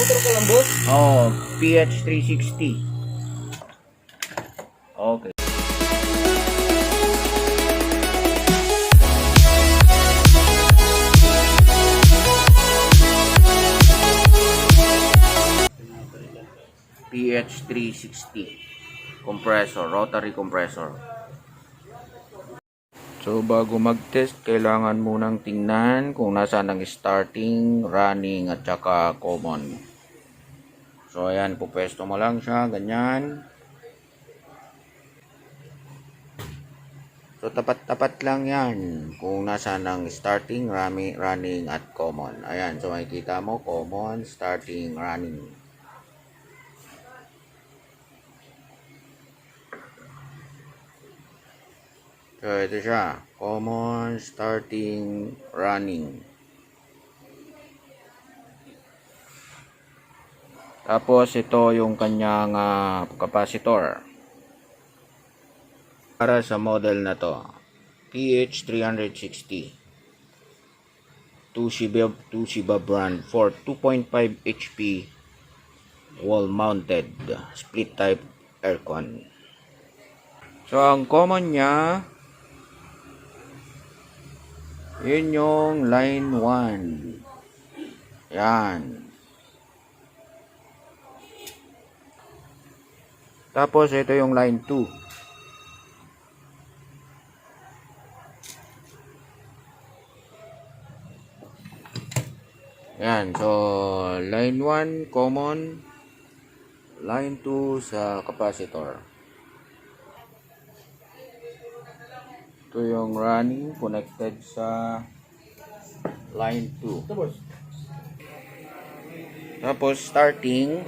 motor ko lang, boss? Oh, PH360. Okay. PH360 compressor, rotary compressor. So bago mag-test, kailangan munang tingnan kung nasaan ang starting, running at saka common. So ayan, pupwesto mo lang siya, ganyan. So tapat-tapat lang yan kung nasaan ang starting, running at common. Ayan, so makikita mo, common, starting, running. So ito siya, common, starting, running. Tapos ito yung kanyang capacitor. Para sa model na to, PH360 Toshiba brand for 2.5 HP wall mounted split type aircon. So ang common niya, yun yung line 1. Yan. Tapos ito yung line 2. Yan, so line 1 common, line 2 sa capacitor. Ito yung running connected sa line 2. Tapos starting,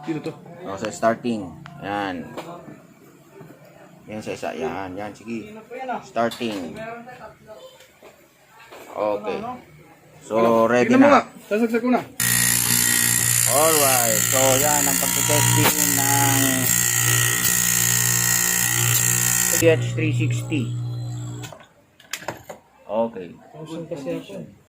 Dito to. o sa starting, yan. Yan sa isa, yan, yan, sige. Starting. Okay. So, ready na. Sasagsak ko na. Alright, so yan ang pagtitesting ng PH360. Okay. Kasi ako.